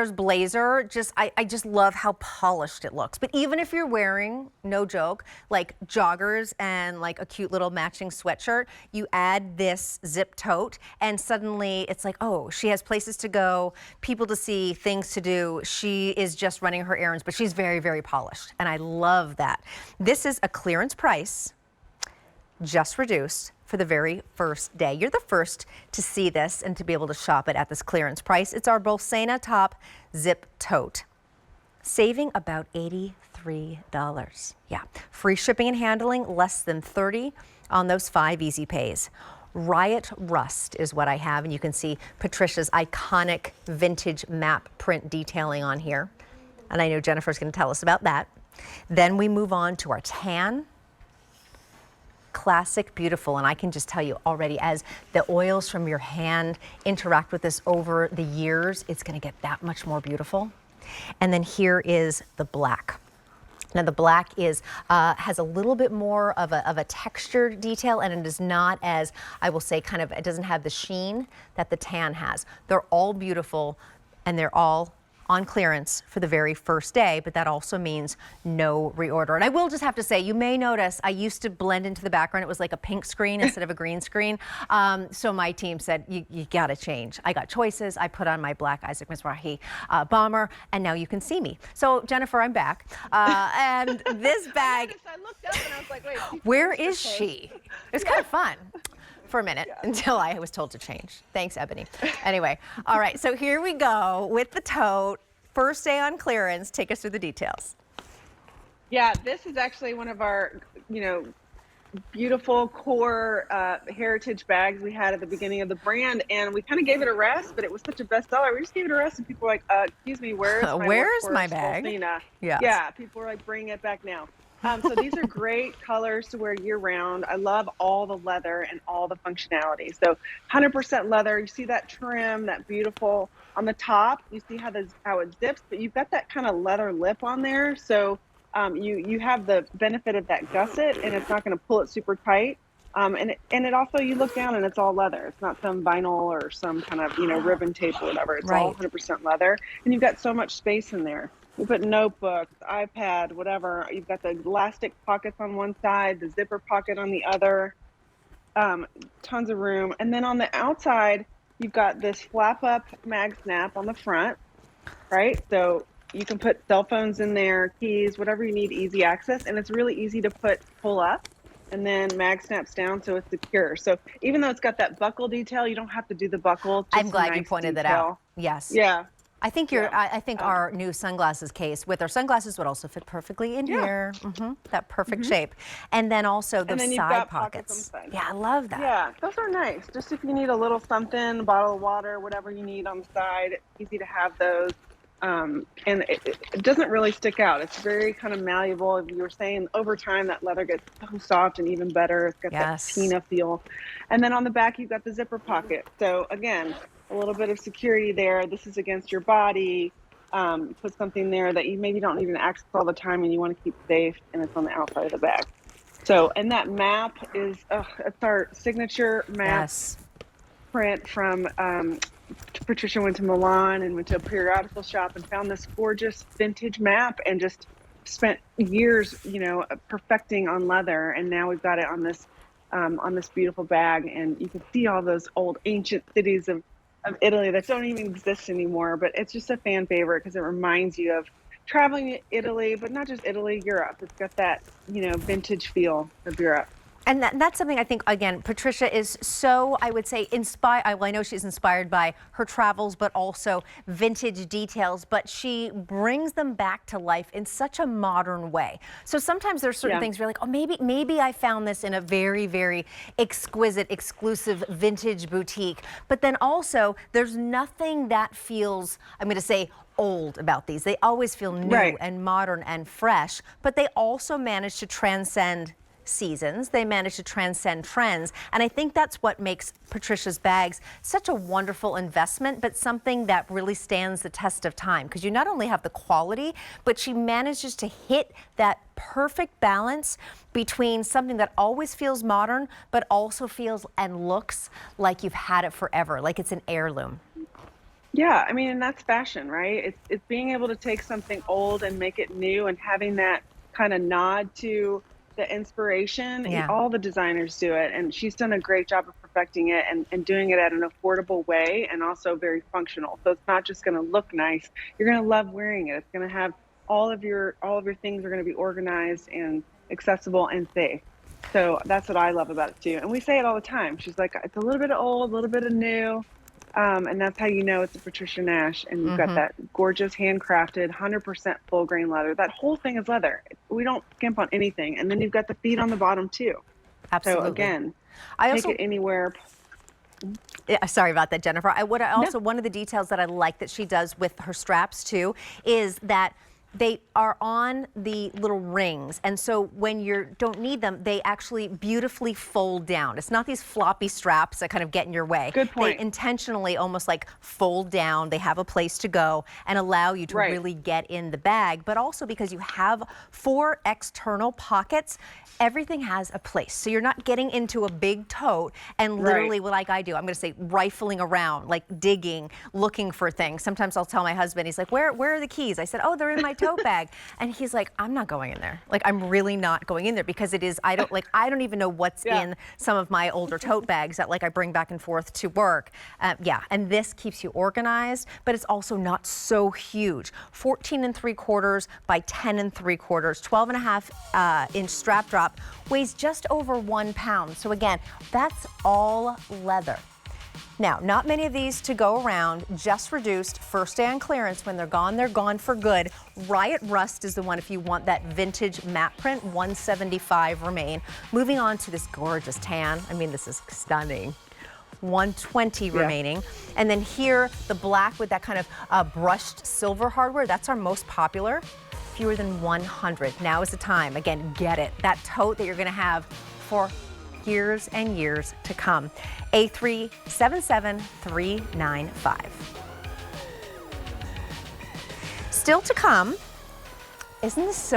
daughter's blazer, I just love how polished it looks. But even if you're wearing, no joke, like joggers and like a cute little matching sweatshirt, you add this zip tote and suddenly it's like, oh, she has places to go, people to see, things to do. She is just running her errands, but she's very, very polished. And I love that. This is a clearance price, just reduced for the very first day. You're the first to see this and to be able to shop it at this clearance price. It's our Bolsena top zip tote, saving about $83. Yeah, free shipping and handling, less than $30 on those 5 easy pays. Riot Rust is what I have, and you can see Patricia's iconic vintage map print detailing on here. And I know Jennifer's going to tell us about that. Then we move on to our tan. Classic, beautiful, and I can just tell you already, as the oils from your hand interact with this over the years, it's going to get that much more beautiful. And then here is the black. Now the black is has a little bit more of a textured detail, and it is not as, I will say, kind of, it doesn't have the sheen that the tan has. They're all beautiful, and they're all on clearance for the very first day, but that also means no reorder. And I will just have to say, you may notice I used to blend into the background. It was like a pink screen instead of a green screen. So my team said, you gotta change. I got choices. I put on my black Isaac Mizrahi bomber, and now you can see me. So Jennifer, I'm back. And this bag, I looked up and I was like, wait, where is she? It's kind of fun. For a minute, until I was told to change. Thanks, Ebony. Anyway, all right, so here we go with the tote. First day on clearance. Take us through the details. Yeah, this is actually one of our, beautiful core heritage bags we had at the beginning of the brand, and we kind of gave it a rest, but it was such a bestseller. We just gave it a rest, and people were like, excuse me, where's my bag? Bolsena? Yes. Yeah, people were like, bring it back now. So these are great colors to wear year round. I love all the leather and all the functionality. So 100% leather. You see that trim, that beautiful on the top. You see how it zips, but you've got that kind of leather lip on there. So you have the benefit of that gusset, and it's not going to pull it super tight. And it also, you look down and it's all leather. It's not some vinyl or some kind of ribbon tape or whatever. It's all 100% leather, and you've got so much space in there. You put notebooks, iPad, whatever. You've got the elastic pockets on one side, the zipper pocket on the other. Tons of room. And then on the outside, you've got this flap up mag snap on the front, right? So you can put cell phones in there, keys, whatever you need, easy access. And it's really easy to pull up, and then mag snaps down so it's secure. So even though it's got that buckle detail, you don't have to do the buckle. I'm glad you pointed that out. Yes. Yeah. I think I think our new sunglasses case with our sunglasses would also fit perfectly in here. That perfect shape. And then also the side pockets. Yeah, I love that. Yeah, those are nice. Just if you need a little something, a bottle of water, whatever you need on the side, it's easy to have those. And it doesn't really stick out. It's very kind of malleable. If you were saying over time, that leather gets so soft and even better. It's got that Tina feel. And then on the back, you've got the zipper pocket. So again, a little bit of security there. This is against your body. Put something there that you maybe don't even access all the time and you want to keep safe, and it's on the outside of the bag. So, and that map is, it's our signature map print from, Patricia went to Milan and went to a periodical shop and found this gorgeous vintage map and just spent years, perfecting on leather. And now we've got it on this beautiful bag, and you can see all those old ancient cities of Italy that don't even exist anymore, but it's just a fan favorite because it reminds you of traveling to Italy, but not just Italy, Europe. It's got that, vintage feel of Europe. And that's something I think, again, Patricia is so, I would say, inspired. Well, I know she's inspired by her travels, but also vintage details, but she brings them back to life in such a modern way. So sometimes there's certain things where you're like, oh, maybe I found this in a very, very exquisite, exclusive vintage boutique. But then also, there's nothing that feels, I'm going to say, old about these. They always feel new and modern and fresh, but they also manage to transcend seasons. They manage to transcend trends. And I think that's what makes Patricia's bags such a wonderful investment, but something that really stands the test of time. Because you not only have the quality, but she manages to hit that perfect balance between something that always feels modern, but also feels and looks like you've had it forever, like it's an heirloom. Yeah, I mean, and that's fashion, right? It's being able to take something old and make it new, and having that kind of nod to the inspiration. Yeah. All the designers do it, and she's done a great job of perfecting it and doing it at an affordable way and also very functional. So it's not just going to look nice. You're going to love wearing it. It's going to have all of your things are going to be organized and accessible and safe. So that's what I love about it too. And we say it all the time. She's like, it's a little bit of old, a little bit of new. And that's how you know it's a Patricia Nash. And you've got that gorgeous handcrafted 100% full grain leather. That whole thing is leather. We don't skimp on anything. And then you've got the feet on the bottom too. Absolutely. So again, I take also it anywhere. Yeah, sorry about that, Jennifer. No. One of the details that I like that she does with her straps too is that they are on the little rings, and so when you don't need them, they actually beautifully fold down. It's not these floppy straps that kind of get in your way. Good point. They intentionally almost like fold down. They have a place to go and allow you to Right. really get in the bag, but also because you have 4 external pockets, everything has a place. So you're not getting into a big tote and literally, like I do, I'm going to say rifling around, like digging, looking for things. Sometimes I'll tell my husband, he's like, where are the keys? I said, oh, they're in my tote bag. And he's like, I'm not going in there. Like, I'm really not going in there because it is, I don't even know what's in some of my older tote bags that like I bring back and forth to work. Yeah, and this keeps you organized, but it's also not so huge. 14 3/4 by 10 3/4, 12 and a half inch strap drop, weighs just over 1 pound. So again, that's all leather. Now, not many of these to go around, just reduced, first day on clearance. When they're gone for good. Riot Rust is the one if you want that vintage matte print, $175 remain. Moving on to this gorgeous tan. I mean, this is stunning. $120 remaining. And then here, the black with that kind of brushed silver hardware, that's our most popular. Fewer than 100. Now is the time. Again, get it. That tote that you're going to have for years and years to come. A377395. Still to come, isn't this so